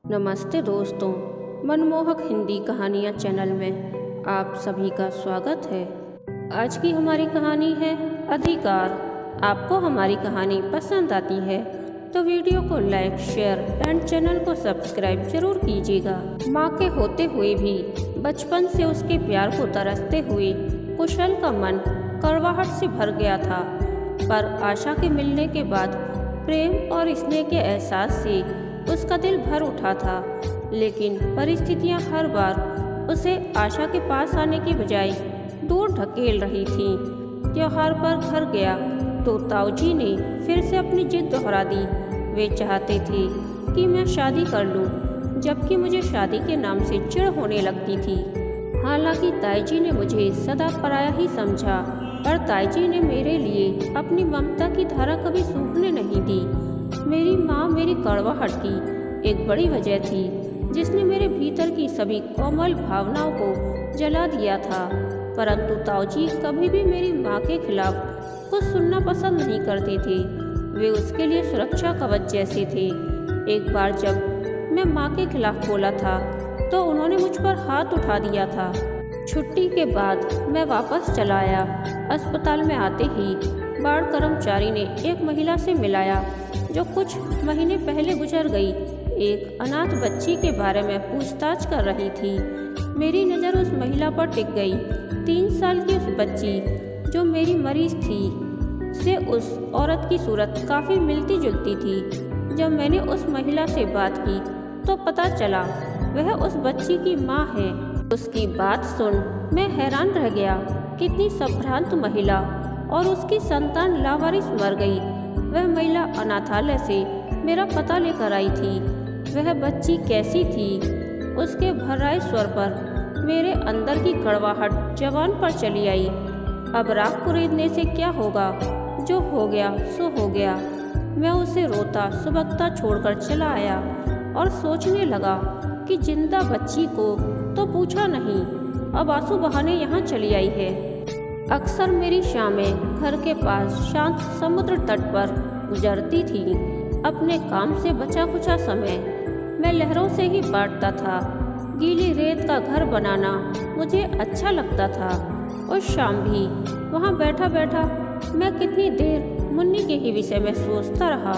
नमस्ते दोस्तों, मनमोहक हिंदी कहानियाँ चैनल में आप सभी का स्वागत है। आज की हमारी कहानी है अधिकार। आपको हमारी कहानी पसंद आती है तो वीडियो को लाइक, शेयर एंड चैनल को सब्सक्राइब जरूर कीजिएगा। माँ के होते हुए भी बचपन से उसके प्यार को तरसते हुए कुशल का मन कड़वाहट से भर गया था, पर आशा के मिलने के बाद प्रेम और स्नेह के एहसास से उसका दिल भर उठा था। लेकिन परिस्थितियां हर बार उसे आशा के पास आने की बजाय दूर ढकेल रही थीं। त्योहार पर घर गया तो ताऊजी ने फिर से अपनी जिद दोहरा दी। वे चाहते थे कि मैं शादी कर लूं, जबकि मुझे शादी के नाम से चिढ़ होने लगती थी। हालांकि ताईजी ने मुझे सदा पराया ही समझा, पर ताईजी ने मेरे लिए अपनी ममता की धारा कभी सूखने नहीं दी। मेरी माँ मेरी कड़वाहट की एक बड़ी वजह थी, जिसने मेरे भीतर की सभी कोमल भावनाओं को जला दिया था। परंतु ताऊजी कभी भी मेरी माँ के खिलाफ कुछ सुनना पसंद नहीं करते थे। वे उसके लिए सुरक्षा कवच जैसे थे। एक बार जब मैं माँ के खिलाफ बोला था तो उन्होंने मुझ पर हाथ उठा दिया था। छुट्टी के बाद मैं वापस चला आया। अस्पताल में आते ही वार्ड कर्मचारी ने एक महिला से मिलाया जो कुछ महीने पहले गुजर गई। एक अनाथ बच्ची के बारे में पूछताछ कर रही थी। मेरी नज़र उस महिला पर टिक गई। 3 साल की उस बच्ची जो मेरी मरीज थी से उस औरत की सूरत काफ़ी मिलती जुलती थी। जब मैंने उस महिला से बात की तो पता चला वह उस बच्ची की माँ है। उसकी बात सुन मैं हैरान रह गया। कितनी संभ्रांत महिला, और उसकी संतान लावारिस मर गई। वह महिला अनाथालय से मेरा पता लेकर आई थी। वह बच्ची कैसी थी? उसके भर्राए स्वर पर मेरे अंदर की कड़वाहट जवान पर चली आई। अब राख कुरेदने से क्या होगा? जो हो गया सो हो गया। मैं उसे रोता सुबकता छोड़कर चला आया और सोचने लगा कि जिंदा बच्ची को तो पूछा नहीं, अब आंसू बहाने यहाँ चली आई है। अक्सर मेरी शामें घर के पास शांत समुद्र तट पर गुजरती थी। अपने काम से बचा कुचा समय मैं लहरों से ही बांटता था। गीली रेत का घर बनाना मुझे अच्छा लगता था। उस शाम भी वहाँ बैठा बैठा मैं कितनी देर मुन्नी के ही विषय में सोचता रहा।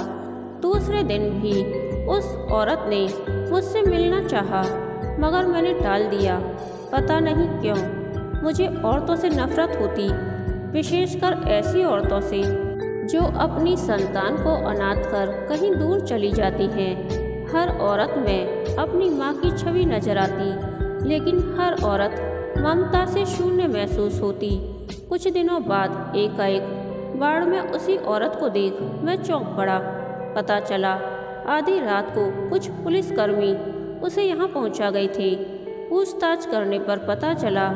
दूसरे दिन भी उस औरत ने मुझसे मिलना चाहा, मगर मैंने टाल दिया। पता नहीं क्यों मुझे औरतों से नफरत होती, विशेषकर ऐसी औरतों से जो अपनी संतान को अनाथ कर कहीं दूर चली जाती हैं। हर औरत में अपनी माँ की छवि नजर आती, लेकिन हर औरत ममता से शून्य महसूस होती। कुछ दिनों बाद एकाएक वार्ड में उसी औरत को देख मैं चौंक पड़ा। पता चला आधी रात को कुछ पुलिसकर्मी उसे यहाँ पहुँचा गए थे। पूछताछ करने पर पता चला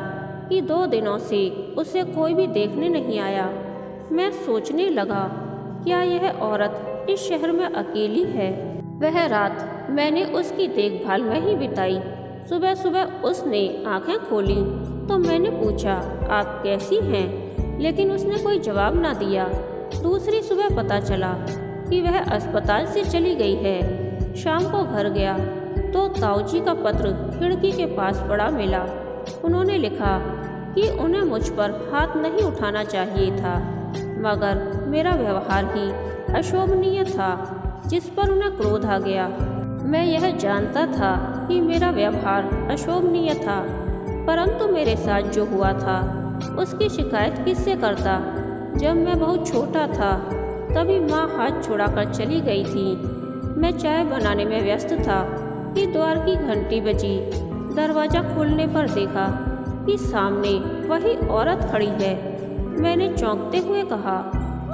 कि 2 दिनों से उसे कोई भी देखने नहीं आया। मैं सोचने लगा, क्या यह औरत इस शहर में अकेली है? वह रात मैंने उसकी देखभाल में ही बिताई। सुबह सुबह उसने आंखें खोली तो मैंने पूछा, आप कैसी हैं? लेकिन उसने कोई जवाब ना दिया। दूसरी सुबह पता चला कि वह अस्पताल से चली गई है। शाम को घर गया तो ताऊजी का पत्र खिड़की के पास पड़ा मिला। उन्होंने लिखा कि उन्हें मुझ पर हाथ नहीं उठाना चाहिए था, मगर मेरा व्यवहार ही अशोभनीय था, जिस पर उन्हें क्रोध आ गया। मैं यह जानता था कि मेरा व्यवहार अशोभनीय था, परंतु मेरे साथ जो हुआ था उसकी शिकायत किससे करता? जब मैं बहुत छोटा था तभी माँ हाथ छुड़ाकर चली गई थी। मैं चाय बनाने में व्यस्त था कि द्वार की घंटी बजी। दरवाज़ा खोलने पर देखा कि सामने वही औरत खड़ी है। मैंने चौंकते हुए कहा,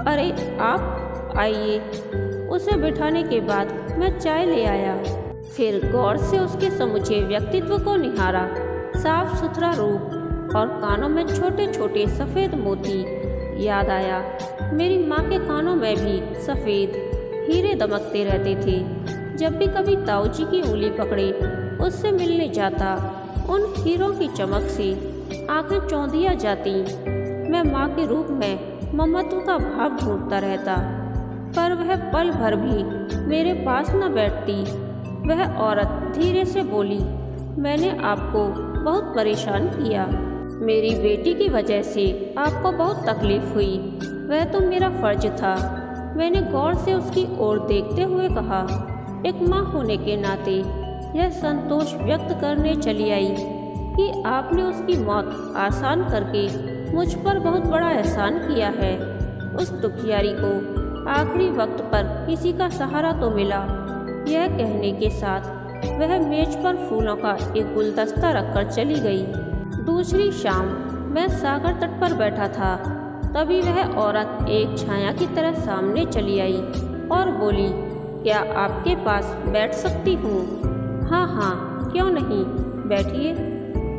अरे आप आइए। उसे बिठाने के बाद मैं चाय ले आया। फिर गौर से उसके समूचे व्यक्तित्व को निहारा। साफ सुथरा रूप और कानों में छोटे छोटे सफ़ेद मोती। याद आया, मेरी माँ के कानों में भी सफ़ेद हीरे दमकते रहते थे। जब भी कभी ताऊजी की उंगली पकड़े उससे मिलने जाता, उन हीरों की चमक से आंखें चौंधिया जाती। मैं माँ के रूप में ममत्व का भाव ढूंढता रहता, पर वह पल भर भी मेरे पास न बैठती। वह औरत धीरे से बोली, मैंने आपको बहुत परेशान किया। मेरी बेटी की वजह से आपको बहुत तकलीफ हुई, वह तो मेरा फर्ज था। मैंने गौर से उसकी ओर देखते हुए कहा, एक माँ होने के नाते यह संतोष व्यक्त करने चली आई कि आपने उसकी मौत आसान करके मुझ पर बहुत बड़ा एहसान किया है। उस दुखियारी को आखिरी वक्त पर किसी का सहारा तो मिला। यह कहने के साथ वह मेज पर फूलों का एक गुलदस्ता रखकर चली गई। दूसरी शाम मैं सागर तट पर बैठा था, तभी वह औरत एक छाया की तरह सामने चली आई और बोली, क्या आपके पास बैठ सकती हूँ? हाँ हाँ, क्यों नहीं, बैठिए।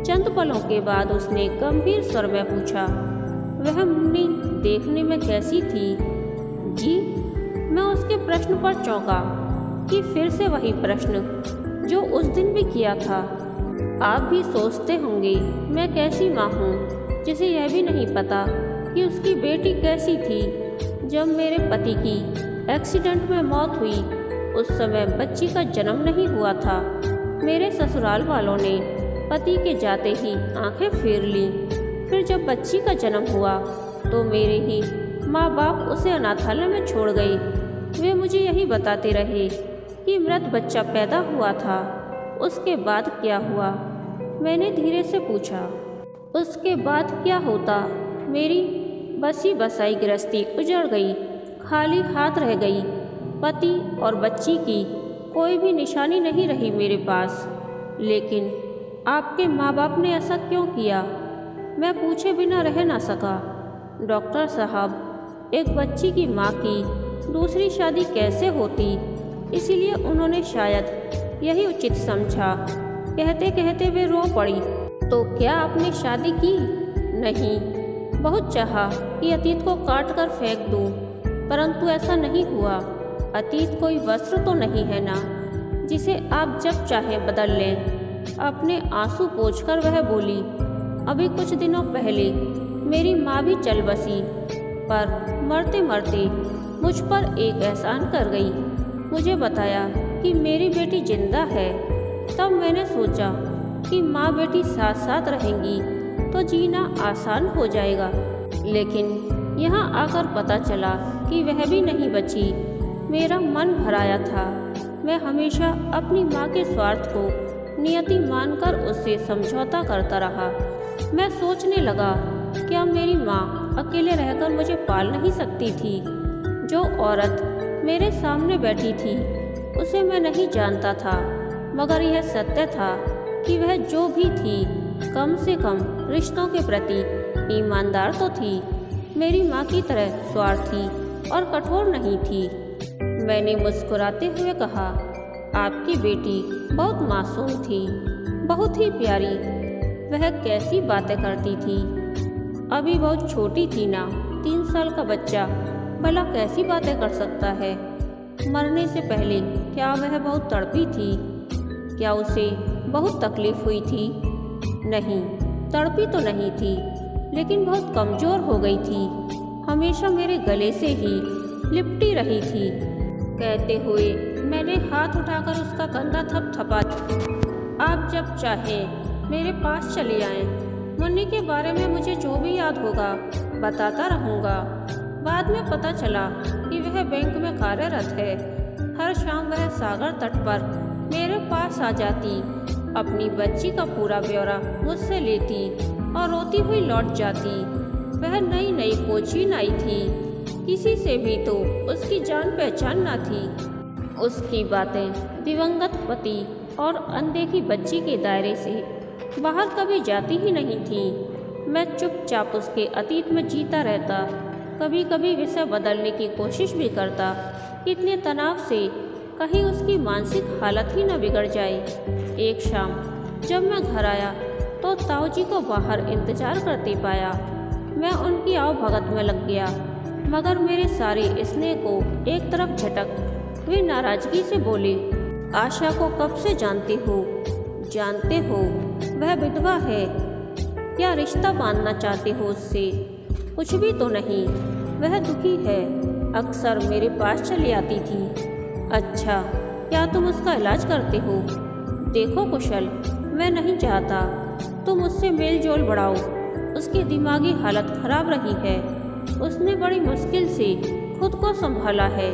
चंद पलों के बाद उसने गंभीर स्वर में पूछा, वह मुन्नी देखने में कैसी थी? जी। मैं उसके प्रश्न पर चौंका कि फिर से वही प्रश्न जो उस दिन भी किया था। आप भी सोचते होंगे मैं कैसी माँ हूँ जिसे यह भी नहीं पता कि उसकी बेटी कैसी थी। जब मेरे पति की एक्सीडेंट में मौत हुई उस समय बच्ची का जन्म नहीं हुआ था। मेरे ससुराल वालों ने पति के जाते ही आंखें फेर लीं। फिर जब बच्ची का जन्म हुआ तो मेरे ही माँ बाप उसे अनाथालय में छोड़ गए। वे मुझे यही बताते रहे कि मृत बच्चा पैदा हुआ था। उसके बाद क्या हुआ? मैंने धीरे से पूछा। उसके बाद क्या होता? मेरी बसी बसाई गृहस्थी उजड़ गई, खाली हाथ रह गई। पति और बच्ची की कोई भी निशानी नहीं रही मेरे पास। लेकिन आपके माँ बाप ने ऐसा क्यों किया? मैं पूछे बिना रह ना सका। डॉक्टर साहब, एक बच्ची की माँ की दूसरी शादी कैसे होती? इसीलिए उन्होंने शायद यही उचित समझा। कहते कहते वे रो पड़ी। तो क्या आपने शादी की? नहीं। बहुत चाहा कि अतीत को काट कर फेंक दूं, परंतु ऐसा नहीं हुआ। अतीत कोई वस्त्र तो नहीं है ना, जिसे आप जब चाहें बदल लें। अपने आंसू पोंछकर वह बोली, अभी कुछ दिनों पहले मेरी माँ भी चल बसी, पर मरते मरते मुझ पर एक एहसान कर गई। मुझे बताया कि मेरी बेटी जिंदा है। तब मैंने सोचा कि माँ बेटी साथ साथ रहेंगी तो जीना आसान हो जाएगा। लेकिन यहाँ आकर पता चला कि वह भी नहीं बची। मेरा मन भराया था। मैं हमेशा अपनी माँ के स्वार्थ को नियति मानकर उससे समझौता करता रहा। मैं सोचने लगा, क्या मेरी माँ अकेले रहकर मुझे पाल नहीं सकती थी? जो औरत मेरे सामने बैठी थी उसे मैं नहीं जानता था, मगर यह सत्य था कि वह जो भी थी कम से कम रिश्तों के प्रति ईमानदार तो थी। मेरी माँ की तरह स्वार्थी और कठोर नहीं थी। मैंने मुस्कुराते हुए कहा, आपकी बेटी बहुत मासूम थी, बहुत ही प्यारी। वह कैसी बातें करती थी? अभी बहुत छोटी थी ना, 3 साल का बच्चा भला कैसी बातें कर सकता है? मरने से पहले क्या वह बहुत तड़पी थी? क्या उसे बहुत तकलीफ हुई थी? नहीं, तड़पी तो नहीं थी, लेकिन बहुत कमज़ोर हो गई थी। हमेशा मेरे गले से ही लिपटी रही थी। कहते हुए मैंने हाथ उठाकर उसका कंधा थपथपा। आप जब चाहें मेरे पास चले आएं। मुन्नी के बारे में मुझे जो भी याद होगा बताता रहूँगा। बाद में पता चला कि वह बैंक में कार्यरत है। हर शाम वह सागर तट पर मेरे पास आ जाती, अपनी बच्ची का पूरा ब्यौरा मुझसे लेती और रोती हुई लौट जाती। वह नई नई कोचीन आई थी, किसी से भी तो उसकी जान पहचान न थी। उसकी बातें दिवंगत पति और अनदेखी बच्ची के दायरे से बाहर कभी जाती ही नहीं थी। मैं चुपचाप उसके अतीत में जीता रहता, कभी कभी विषय बदलने की कोशिश भी करता। इतने तनाव से कहीं उसकी मानसिक हालत ही न बिगड़ जाए। एक शाम जब मैं घर आया तो ताऊ जी को बाहर इंतजार करते पाया। मैं उनकी आवभगत में लग गया, मगर मेरे सारे स्नेह को एक तरफ झटक वे नाराजगी से बोले, आशा को कब से जानते हो? जानते हो वह विधवा है। क्या रिश्ता बांधना चाहते हो उससे? कुछ भी तो नहीं, वह दुखी है। अक्सर मेरे पास चली आती थी। अच्छा, क्या तुम उसका इलाज करते हो? देखो कुशल, मैं नहीं चाहता तुम उससे मेल जोल बढ़ाओ। उसकी दिमागी हालत खराब रही है। उसने बड़ी मुश्किल से खुद को संभाला है।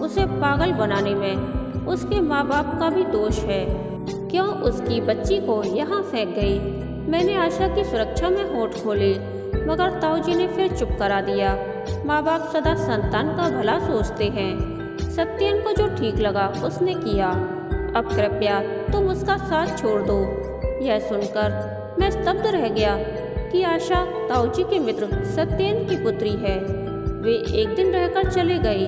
उसे पागल बनाने में उसके माँ बाप का भी दोष है। क्यों उसकी बच्ची को यहाँ फेंक गई? मैंने आशा की सुरक्षा में होठ खोले, मगर ताऊजी ने फिर चुप करा दिया। माँ बाप सदा संतान का भला सोचते हैं। सत्येन को जो ठीक लगा उसने किया। अब कृपया तुम उसका साथ छोड़ दो। यह सुनकर मैं स्तब्ध रह गया कि आशा ताऊजी के मित्र सत्येन की पुत्री है। वे एक दिन रहकर चले गए,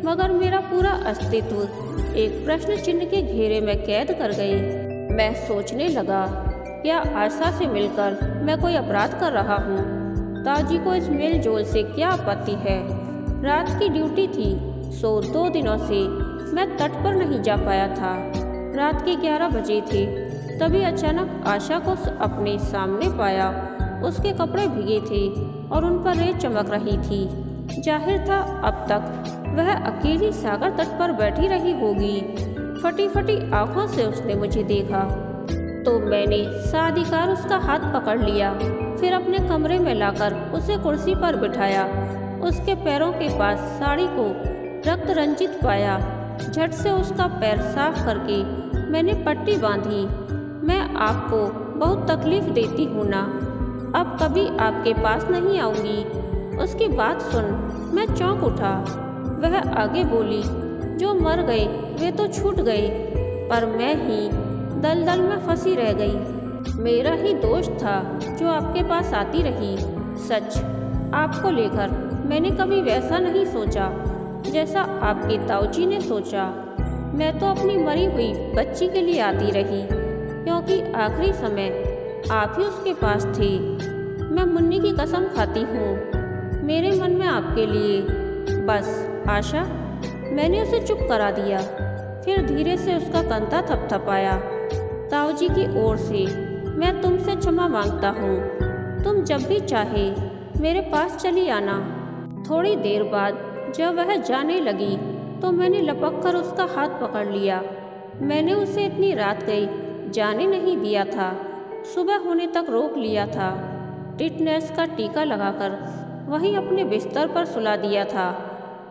मगर मेरा पूरा अस्तित्व एक प्रश्न चिन्ह के घेरे में कैद कर गई। मैं सोचने लगा, क्या आशा से मिलकर मैं कोई अपराध कर रहा हूँ? ताऊजी को इस मेल जोल से क्या आपत्ति है? रात की ड्यूटी थी, सो 2 दिनों से मैं तट पर नहीं जा पाया था। रात के 11 बजे थे, तभी अचानक आशा को अपने सामने पाया। उसके कपड़े भीगे थे और उन पर रेत चमक रही थी। जाहिर था अब तक वह अकेली सागर तट पर बैठी रही होगी। फटी फटी आंखों से उसने मुझे देखा तो मैंने साधिकार उसका हाथ पकड़ लिया। फिर अपने कमरे में लाकर उसे कुर्सी पर बिठाया। उसके पैरों के पास साड़ी को रक्त रंजित पाया। झट से उसका पैर साफ करके मैंने पट्टी बांधी। मैं आपको बहुत तकलीफ देती हूँ ना, अब कभी आपके पास नहीं आऊँगी। उसकी बात सुन मैं चौंक उठा। वह आगे बोली, जो मर गए वे तो छूट गए, पर मैं ही दलदल में फंसी रह गई। मेरा ही दोष था जो आपके पास आती रही। सच, आपको लेकर मैंने कभी वैसा नहीं सोचा जैसा आपके ताऊजी ने सोचा। मैं तो अपनी मरी हुई बच्ची के लिए आती रही, क्योंकि आखिरी समय आप ही उसके पास थे। मैं मुन्नी की कसम खाती हूँ, मेरे मन में आपके लिए बस आशा। मैंने उसे चुप करा दिया, फिर धीरे से उसका कंधा थपथपाया। ताऊजी की ओर से मैं तुमसे क्षमा मांगता हूँ। तुम जब भी चाहे मेरे पास चली आना। थोड़ी देर बाद जब वह जाने लगी तो मैंने लपक कर उसका हाथ पकड़ लिया। मैंने उसे इतनी रात गई जाने नहीं दिया था। सुबह होने तक रोक लिया था। टिटनेस का टीका लगाकर वहीं अपने बिस्तर पर सुला दिया था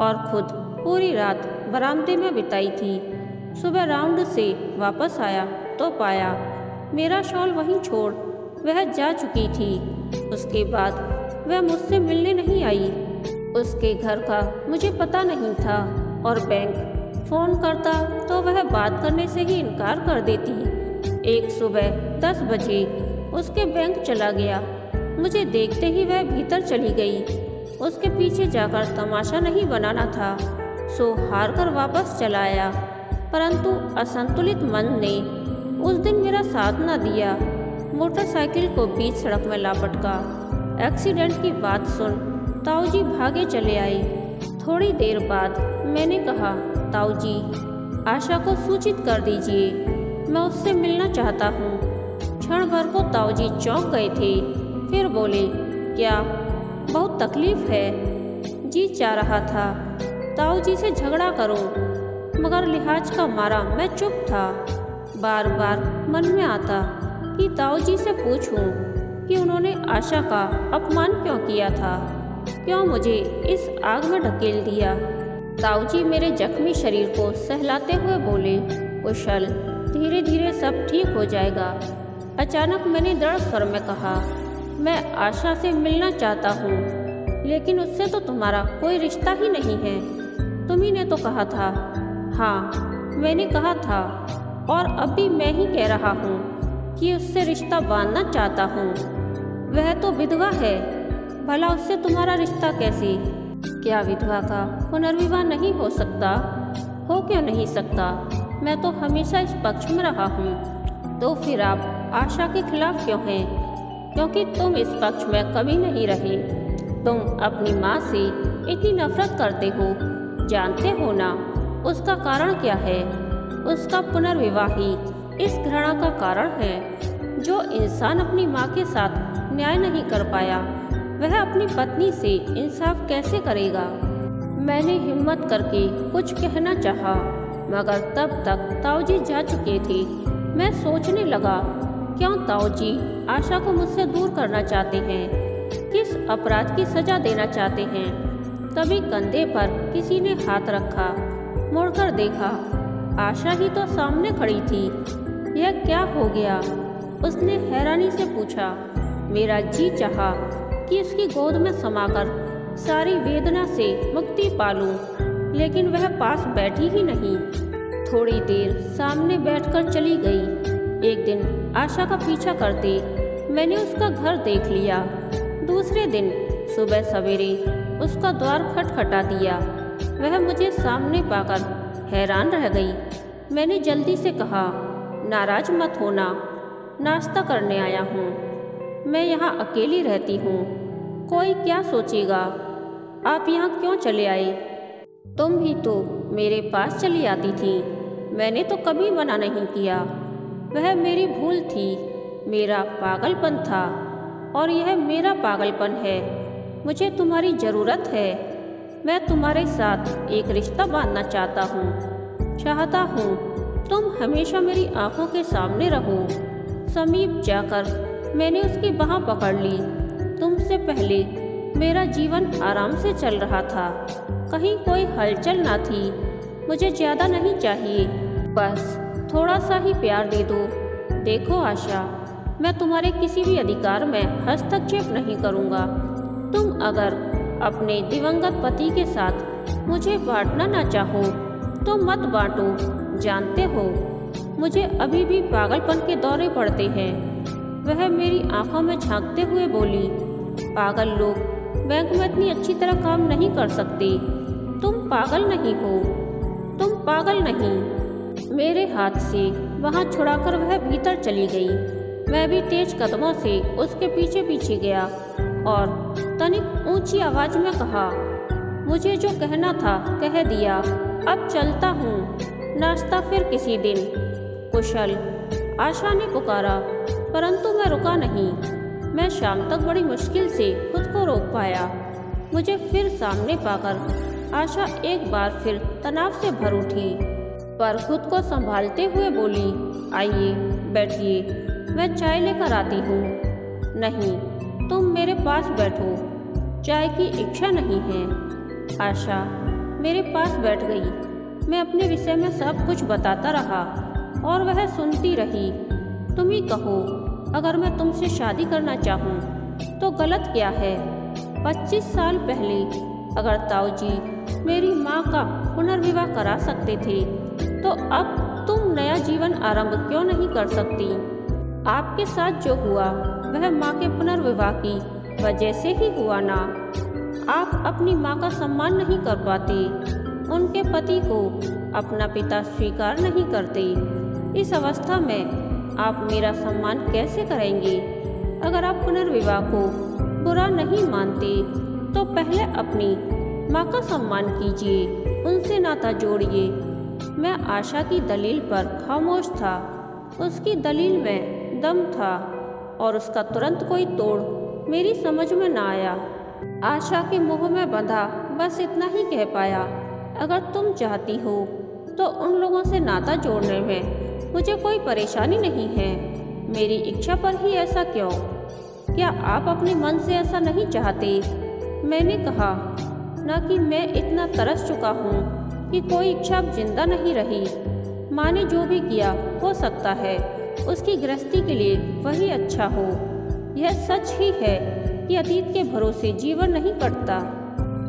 और खुद पूरी रात बरामदे में बिताई थी। सुबह राउंड से वापस आया तो पाया मेरा शॉल वहीं छोड़ वह जा चुकी थी। उसके बाद वह मुझसे मिलने नहीं आई। उसके घर का मुझे पता नहीं था और बैंक फ़ोन करता तो वह बात करने से ही इनकार कर देती। एक सुबह 10 बजे उसके बैंक चला गया। मुझे देखते ही वह भीतर चली गई। उसके पीछे जाकर तमाशा नहीं बनाना था, सो हार कर वापस चला आया। परंतु असंतुलित मन ने उस दिन मेरा साथ न दिया। मोटरसाइकिल को बीच सड़क में लापटका। एक्सीडेंट की बात सुन ताऊजी भागे चले आए। थोड़ी देर बाद मैंने कहा, ताऊजी आशा को सूचित कर दीजिए, मैं उससे मिलना चाहता हूँ। क्षण भर को ताऊजी चौंक गए थे, फिर बोले, क्या बहुत तकलीफ है? जी चाह रहा था ताऊजी से झगड़ा करूं, मगर लिहाज का मारा मैं चुप था। बार बार मन में आता कि ताऊजी से पूछूं कि उन्होंने आशा का अपमान क्यों किया था, क्यों मुझे इस आग में ढकेल दिया। ताऊजी मेरे जख्मी शरीर को सहलाते हुए बोले, कुशल धीरे धीरे सब ठीक हो जाएगा। अचानक मैंने दृढ़ स्वर में कहा, मैं आशा से मिलना चाहता हूँ, लेकिन उससे तो तुम्हारा कोई रिश्ता ही नहीं है। तुम्ही ने तो कहा था। हाँ, मैंने कहा था और अब भी मैं ही कह रहा हूँ कि उससे रिश्ता बांधना चाहता हूँ। वह तो विधवा है, भला उससे तुम्हारा रिश्ता कैसे? क्या विधवा का पुनर्विवाह नहीं हो सकता? हो क्यों नहीं सकता? मैं तो हमेशा इस पक्ष में रहा हूँ। तो फिर आप आशा के खिलाफ क्यों हैं? क्योंकि तुम इस पक्ष में कभी नहीं रहे। तुम अपनी माँ से इतनी नफरत करते हो, जानते हो ना उसका कारण क्या है? उसका पुनर्विवाह ही इस घृणा का कारण है। जो इंसान अपनी माँ के साथ न्याय नहीं कर पाया, वह अपनी पत्नी से इंसाफ कैसे करेगा? मैंने हिम्मत करके कुछ कहना चाहा, मगर तब तक ताऊजी जा चुके थे। मैं सोचने लगा, क्यों ताऊजी आशा को मुझसे दूर करना चाहते हैं, किस अपराध की सजा देना चाहते हैं। तभी कंधे पर किसी ने हाथ रखा। मुड़कर देखा, आशा ही तो सामने खड़ी थी। यह क्या हो गया? उसने हैरानी से पूछा। मेरा जी चाहा कि उसकी गोद में समाकर सारी वेदना से मुक्ति पालूं, लेकिन वह पास बैठी ही नहीं। थोड़ी देर सामने बैठकर चली गई। एक दिन आशा का पीछा करते मैंने उसका घर देख लिया। दूसरे दिन सुबह सवेरे उसका द्वार खटखटा दिया। वह मुझे सामने पाकर हैरान रह गई। मैंने जल्दी से कहा, नाराज मत होना, नाश्ता करने आया हूँ। मैं यहाँ अकेली रहती हूँ, कोई क्या सोचेगा। आप यहाँ क्यों चले आए? तुम भी तो मेरे पास चली आती थी। मैंने तो कभी मना नहीं किया। वह मेरी भूल थी, मेरा पागलपन था, और यह मेरा पागलपन है। मुझे तुम्हारी ज़रूरत है। मैं तुम्हारे साथ एक रिश्ता बांधना चाहता हूँ तुम हमेशा मेरी आंखों के सामने रहो। समीप जाकर मैंने उसकी बाह पकड़ ली। तुमसे पहले मेरा जीवन आराम से चल रहा था, कहीं कोई हलचल ना थी। मुझे ज़्यादा नहीं चाहिए, बस थोड़ा सा ही प्यार दे दो। देखो आशा, मैं तुम्हारे किसी भी अधिकार में हस्तक्षेप नहीं करूँगा। तुम अगर अपने दिवंगत पति के साथ मुझे बांटना ना चाहो तो मत बांटो। जानते हो, मुझे अभी भी पागलपन के दौरे पड़ते हैं। वह मेरी आंखों में झांकते हुए बोली, पागल लोग बैंक में इतनी अच्छी तरह काम नहीं कर सकते। तुम पागल नहीं हो, तुम पागल नहीं। मेरे हाथ से वहाँ छुड़ाकर वह भीतर चली गई। मैं भी तेज कदमों से उसके पीछे पीछे गया और तनिक ऊंची आवाज में कहा, मुझे जो कहना था कह दिया, अब चलता हूँ। नाश्ता फिर किसी दिन। कुशल, आशा ने पुकारा, परंतु मैं रुका नहीं। मैं शाम तक बड़ी मुश्किल से खुद को रोक पाया। मुझे फिर सामने पाकर आशा एक बार फिर तनाव से भर उठी, पर खुद को संभालते हुए बोली, आइए बैठिए, मैं चाय लेकर आती हूँ। नहीं, तुम मेरे पास बैठो, चाय की इच्छा नहीं है। आशा मेरे पास बैठ गई। मैं अपने विषय में सब कुछ बताता रहा और वह सुनती रही। तुम ही कहो, अगर मैं तुमसे शादी करना चाहूँ तो गलत क्या है? 25 साल पहले अगर ताऊजी मेरी माँ का पुनर्विवाह करा सकते थे, तो अब तुम नया जीवन आरंभ क्यों नहीं कर सकती? आपके साथ जो हुआ वह माँ के पुनर्विवाह की वजह से ही हुआ ना। आप अपनी माँ का सम्मान नहीं कर पाते, उनके पति को अपना पिता स्वीकार नहीं करते। इस अवस्था में आप मेरा सम्मान कैसे करेंगे? अगर आप पुनर्विवाह को बुरा नहीं मानते तो पहले अपनी माँ का सम्मान कीजिए, उनसे नाता जोड़िए। मैं आशा की दलील पर खामोश था। उसकी दलील में दम था और उसका तुरंत कोई तोड़ मेरी समझ में ना आया। आशा के मुंह में बंधा बस इतना ही कह पाया, अगर तुम चाहती हो तो उन लोगों से नाता जोड़ने में मुझे कोई परेशानी नहीं है। मेरी इच्छा पर ही ऐसा क्यों? क्या आप अपने मन से ऐसा नहीं चाहते? मैंने कहा, ना कि मैं इतना तरस चुका हूँ कि कोई इच्छा अब जिंदा नहीं रही। माँ ने जो भी किया हो सकता है उसकी गृहस्थी के लिए वही अच्छा हो। यह सच ही है कि अतीत के भरोसे जीवन नहीं कटता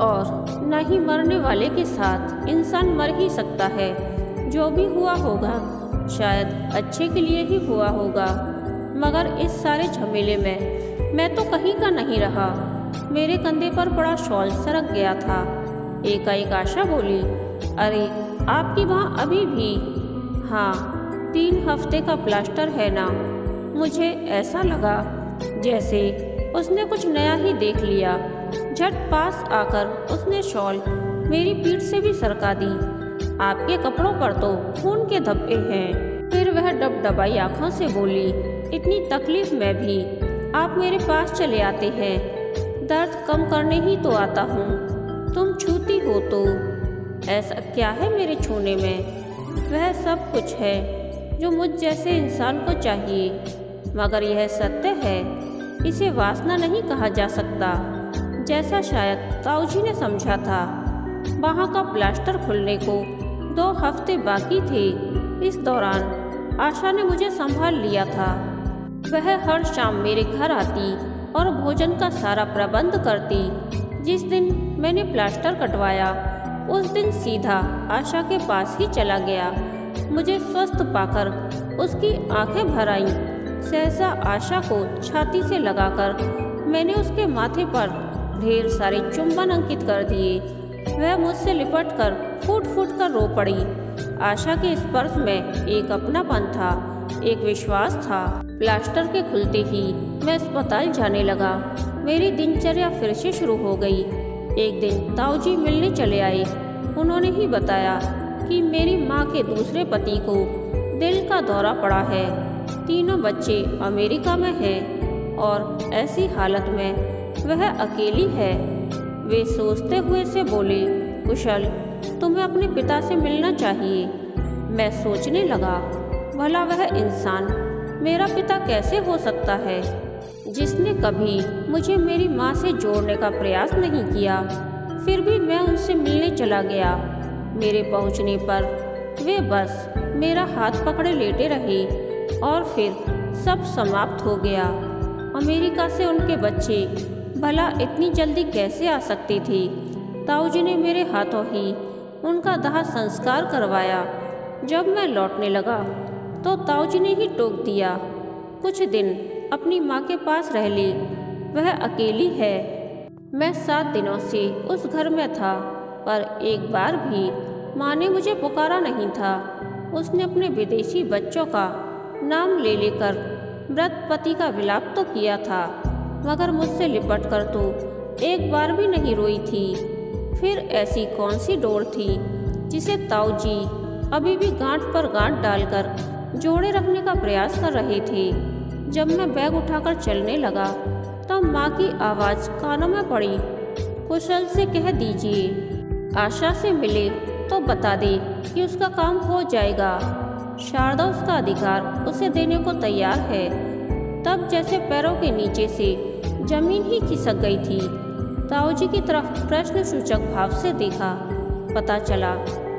और न ही मरने वाले के साथ इंसान मर ही सकता है। जो भी हुआ होगा शायद अच्छे के लिए ही हुआ होगा, मगर इस सारे झमेले में मैं तो कहीं का नहीं रहा। मेरे कंधे पर बड़ा शॉल सरक गया था। एकाएक आशा बोली, अरे आपकी वहाँ अभी भी? हाँ, 3 हफ्ते का प्लास्टर है ना। मुझे ऐसा लगा जैसे उसने कुछ नया ही देख लिया। झट पास आकर उसने शॉल मेरी पीठ से भी सरका दी। आपके कपड़ों पर तो खून के धब्बे हैं। फिर वह डबडबाई आंखों से बोली, इतनी तकलीफ में भी आप मेरे पास चले आते हैं। दर्द कम करने ही तो आता हूँ, तुम छूती हो तो। ऐसा क्या है मेरे छूने में? वह सब कुछ है जो मुझ जैसे इंसान को चाहिए, मगर यह सत्य है, इसे वासना नहीं कहा जा सकता, जैसा शायद ताऊजी ने समझा था। वहाँ का प्लास्टर खुलने को 2 हफ्ते बाकी थे। इस दौरान आशा ने मुझे संभाल लिया था। वह हर शाम मेरे घर आती और भोजन का सारा प्रबंध करती। जिस दिन मैंने प्लास्टर कटवाया उस दिन सीधा आशा के पास ही चला गया। मुझे स्वस्थ पाकर उसकी आंखें भर आईं। सहसा आशा को छाती से लगाकर मैंने उसके माथे पर ढेर सारे चुंबन अंकित कर दिए। वह मुझसे लिपटकर फूट फूट कर रो पड़ी। आशा के स्पर्श में एक अपनापन था, एक विश्वास था। प्लास्टर के खुलते ही मैं अस्पताल जाने लगा। मेरी दिनचर्या फिर से शुरू हो गई। एक दिन ताऊजी मिलने चले आए। उन्होंने ही बताया कि मेरी माँ के दूसरे पति को दिल का दौरा पड़ा है। तीनों बच्चे अमेरिका में हैं और ऐसी हालत में वह अकेली है। वे सोचते हुए से बोले, कुशल, तुम्हें अपने पिता से मिलना चाहिए। मैं सोचने लगा, भला वह इंसान मेरा पिता कैसे हो सकता है, जिसने कभी मुझे मेरी माँ से जोड़ने का प्रयास नहीं किया। फिर भी मैं उनसे मिलने चला गया। मेरे पहुँचने पर वे बस मेरा हाथ पकड़े लेटे रहे और फिर सब समाप्त हो गया। अमेरिका से उनके बच्चे भला इतनी जल्दी कैसे आ सकते थे। ताऊजी ने मेरे हाथों ही उनका दाह संस्कार करवाया। जब मैं लौटने लगा तो ताऊजी ने ही टोक दिया, कुछ दिन अपनी माँ के पास रह ले, वह अकेली है। मैं 7 दिनों से उस घर में था, पर एक बार भी माँ ने मुझे पुकारा नहीं था। उसने अपने विदेशी बच्चों का नाम ले लेकर मृत पति का विलाप तो किया था, मगर मुझसे लिपट कर तो एक बार भी नहीं रोई थी। फिर ऐसी कौन सी डोर थी जिसे ताऊजी अभी भी गांठ पर गांठ डालकर जोड़े रखने का प्रयास कर रहे थे। जब मैं बैग उठाकर चलने लगा तब माँ की आवाज़ कानों में पड़ी, कुशल से कह दीजिए आशा से मिले तो बता दे कि उसका काम हो जाएगा। शारदा उसका अधिकार उसे देने को तैयार है। तब जैसे पैरों के नीचे से जमीन ही खिसक गई थी। ताऊजी की तरफ प्रश्न सूचक भाव से देखा। पता चला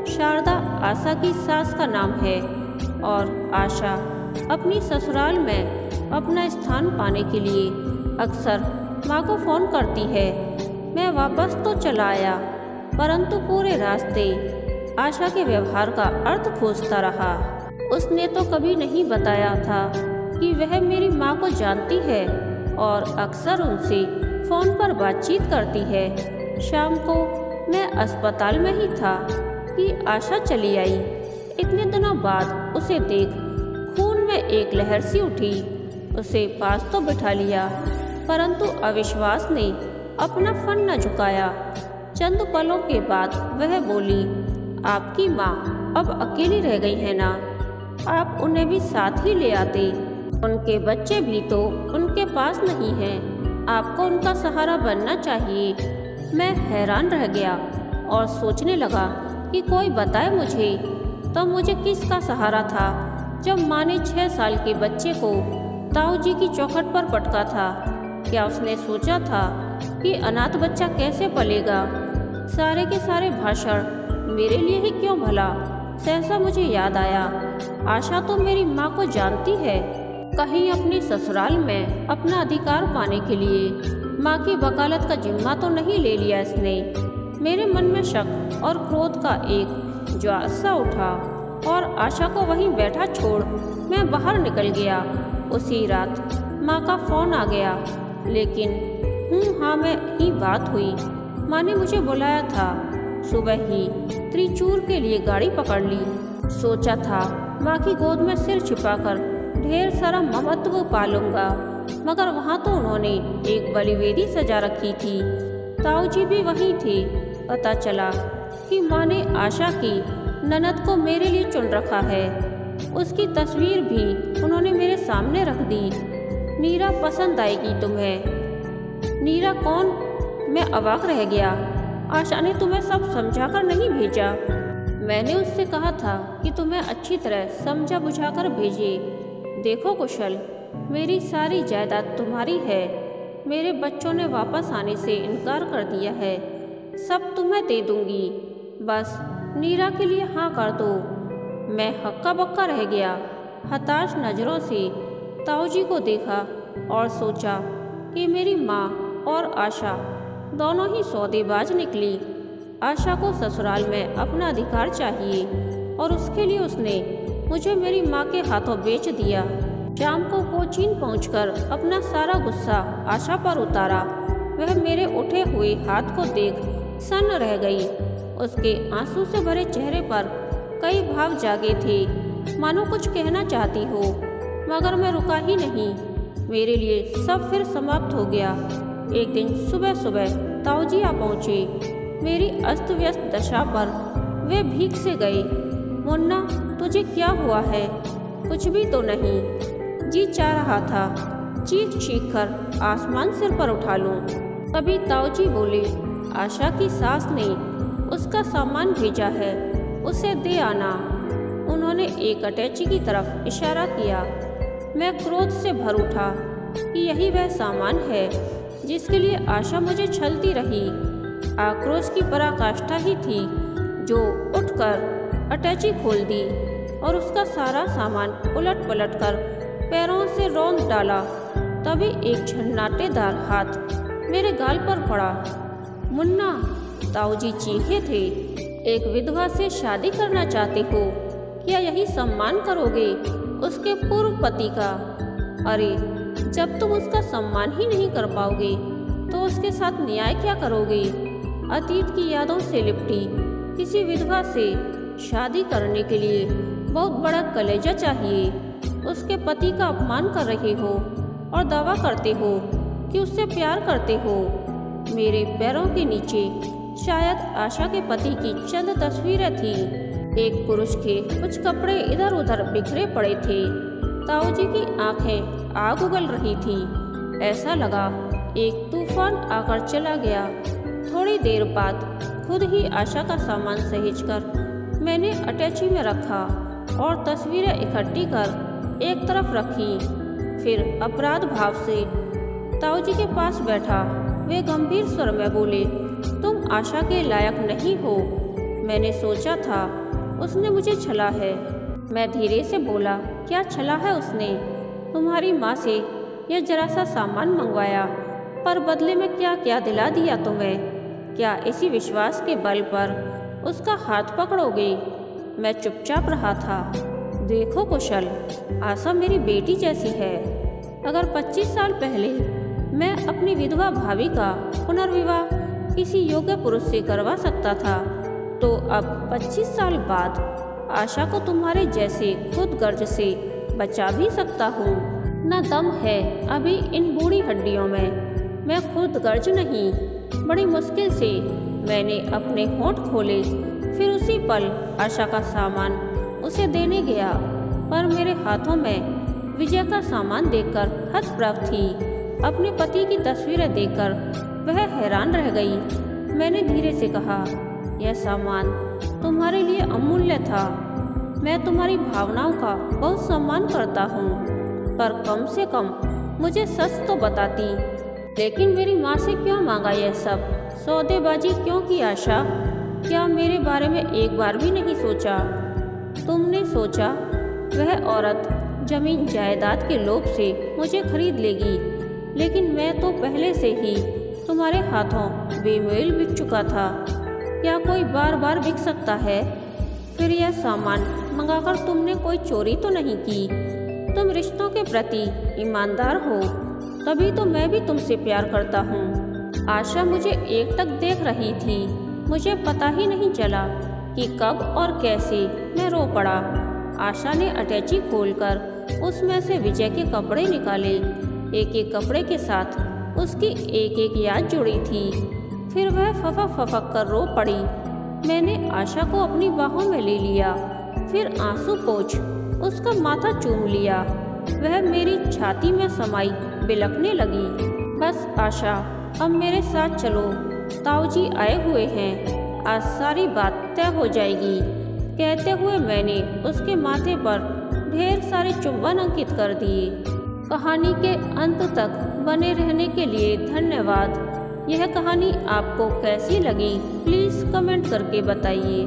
शारदा आशा की सास का नाम है और आशा अपनी ससुराल में अपना स्थान पाने के लिए अक्सर माँ को फ़ोन करती है। मैं वापस तो चला आया, परंतु पूरे रास्ते आशा के व्यवहार का अर्थ खोजता रहा। उसने तो कभी नहीं बताया था कि वह मेरी माँ को जानती है और अक्सर उनसे फ़ोन पर बातचीत करती है। शाम को मैं अस्पताल में ही था कि आशा चली आई। इतने दिनों बाद उसे देख खून में एक लहर सी उठी। उसे पास तो बिठा लिया, परंतु अविश्वास ने अपना फन न झुकाया। चंद पलों के बाद वह बोली, आपकी माँ अब अकेली रह गई है ना, आप उन्हें भी साथ ही ले आते। उनके बच्चे भी तो उनके पास नहीं हैं, आपको उनका सहारा बनना चाहिए। मैं हैरान रह गया और सोचने लगा कि कोई बताए मुझे, तो मुझे किसका सहारा था जब माँ ने 6 साल के बच्चे को ताऊजी की चौखट पर पटका था। क्या उसने सोचा था कि अनाथ बच्चा कैसे पलेगा? सारे के सारे भाषण मेरे लिए ही क्यों भला? सहसा मुझे याद आया, आशा तो मेरी माँ को जानती है। कहीं अपने ससुराल में अपना अधिकार पाने के लिए माँ की वकालत का जिम्मा तो नहीं ले लिया इसने। मेरे मन में शक और क्रोध का एक ज्वार सा उठा और आशा को वहीं बैठा छोड़ मैं बाहर निकल गया। उसी रात माँ का फ़ोन आ गया, लेकिन हाँ में ही बात हुई। माँ ने मुझे बुलाया था। सुबह ही त्रिचूर के लिए गाड़ी पकड़ ली। सोचा था माँ की गोद में सिर छिपाकर ढेर सारा ममत्व पालूंगा, मगर वहाँ तो उन्होंने एक बलिवेदी सजा रखी थी। ताऊजी भी वहीं थे। पता चला कि माँ ने आशा की ननद को मेरे लिए चुन रखा है। उसकी तस्वीर भी उन्होंने मेरे सामने रख दी। नीरा पसंद आएगी तुम्हें। नीरा कौन? मैं अवाक रह गया। आशा ने तुम्हें सब समझाकर नहीं भेजा? मैंने उससे कहा था कि तुम्हें अच्छी तरह समझा बुझाकर भेजे। देखो कुशल, मेरी सारी जायदाद तुम्हारी है। मेरे बच्चों ने वापस आने से इनकार कर दिया है। सब तुम्हें दे दूंगी, बस नीरा के लिए हाँ कर दो। मैं हक्का बक्का रह गया। हताश नज़रों से ताऊजी को देखा और सोचा कि मेरी माँ और आशा दोनों ही सौदेबाज निकली। आशा को ससुराल में अपना अधिकार चाहिए और उसके लिए उसने मुझे मेरी माँ के हाथों बेच दिया। शाम को कोचीन पहुंचकर अपना सारा गुस्सा आशा पर उतारा। वह मेरे उठे हुए हाथ को देख सन्न रह गई। उसके आंसू से भरे चेहरे पर कई भाव जागे थे, मानो कुछ कहना चाहती हो, मगर मैं रुका ही नहीं। मेरे लिए सब फिर समाप्त हो गया। एक दिन सुबह सुबह ताऊजी आ पहुँचे। मेरी अस्त व्यस्त दशा पर वे भीख से गए। मुन्ना, तुझे क्या हुआ है? कुछ भी तो नहीं। जी चाह रहा था चीख चीख कर आसमान सिर पर उठा लूं। तभी ताऊजी बोले, आशा की सास ने उसका सामान भेजा है, उसे दे आना। उन्होंने एक अटैची की तरफ इशारा किया। मैं क्रोध से भर उठा कि यही वह सामान है जिसके लिए आशा मुझे छलती रही। आक्रोश की पराकाष्ठा ही थी जो उठकर अटैची खोल दी और उसका सारा सामान उलट पलट कर पैरों से रौंद डाला। तभी एक झन्नाटेदार हाथ मेरे गाल पर पड़ा। मुन्ना, ताऊजी चीखे थे, एक विधवा से शादी करना चाहते हो? क्या यही सम्मान करोगे उसके पूर्व पति का? अरे, जब तुम उसका सम्मान ही नहीं कर पाओगे तो उसके साथ न्याय क्या करोगे? अतीत की यादों से लिपटी किसी विधवा से शादी करने के लिए बहुत बड़ा कलेजा चाहिए। उसके पति का अपमान कर रहे हो और दावा करते हो कि उससे प्यार करते हो। मेरे पैरों के नीचे शायद आशा के पति की चंद तस्वीरें थी। एक पुरुष के कुछ कपड़े इधर उधर बिखरे पड़े थे। ताऊजी की आंखें आग उगल रही थी। ऐसा लगा एक तूफान आकर चला गया। थोड़ी देर बाद खुद ही आशा का सामान सहेजकर मैंने अटैची में रखा और तस्वीरें इकट्ठी कर एक तरफ रखी। फिर अपराध भाव से ताऊजी के पास बैठा। वे गंभीर स्वर में बोले, तुम आशा के लायक नहीं हो। मैंने सोचा था उसने मुझे छला है। मैं धीरे से बोला, क्या छला है उसने? तुम्हारी माँ से यह जरा सा सामान मंगवाया, पर बदले में क्या क्या दिला दिया तुम्हें? क्या इसी विश्वास के बल पर उसका हाथ पकड़ोगे? मैं चुपचाप रहा था। देखो कुशल, आशा मेरी बेटी जैसी है। अगर 25 साल पहले मैं अपनी विधवा भाभी का पुनर्विवाह किसी योग्य पुरुष से करवा सकता था, तो अब 25 साल बाद आशा को तुम्हारे जैसे खुद गर्ज से बचा भी सकता हूँ। न दम है अभी इन बूढ़ी हड्डियों में। मैं खुद गर्ज नहीं। बड़ी मुश्किल से मैंने अपने होंठ खोले। फिर उसी पल आशा का सामान उसे देने गया, पर मेरे हाथों में विजय का सामान देखकर हतप्रभ थी। अपने पति की तस्वीरें देखकर वह हैरान रह गई। मैंने धीरे से कहा, यह सामान तुम्हारे लिए अमूल्य था। मैं तुम्हारी भावनाओं का बहुत सम्मान करता हूँ, पर कम से कम मुझे सच तो बताती। लेकिन मेरी माँ से क्यों मांगा यह सब? सौदेबाजी क्यों की आशा? क्या मेरे बारे में एक बार भी नहीं सोचा? तुमने सोचा वह औरत जमीन जायदाद के लोभ से मुझे खरीद लेगी, लेकिन मैं तो पहले से ही तुम्हारे हाथों बेमेल बिक चुका था। क्या कोई बार बार बिक सकता है? फिर यह सामान मंगाकर तुमने कोई चोरी तो नहीं की? तुम रिश्तों के प्रति ईमानदार हो, तभी तो मैं भी तुमसे प्यार करता हूँ। आशा मुझे एकटक देख रही थी। मुझे पता ही नहीं चला कि कब और कैसे मैं रो पड़ा। आशा ने अटैची खोलकर उसमें से विजय के कपड़े निकाले। एक एक कपड़े के साथ उसकी एक एक याद जुड़ी थी। फिर वह फफक फफक कर रो पड़ी। मैंने आशा को अपनी बाहों में ले लिया, फिर आंसू पोंछ उसका माथा चूम लिया। वह मेरी छाती में समाई बिलखने लगी। बस आशा, अब मेरे साथ चलो, ताऊजी आए हुए हैं। आज सारी बात तय हो जाएगी। कहते हुए मैंने उसके माथे पर ढेर सारे चुंबन अंकित कर दिए। कहानी के अंत तक बने रहने के लिए धन्यवाद। यह कहानी आपको कैसी लगी प्लीज़ कमेंट करके बताइए।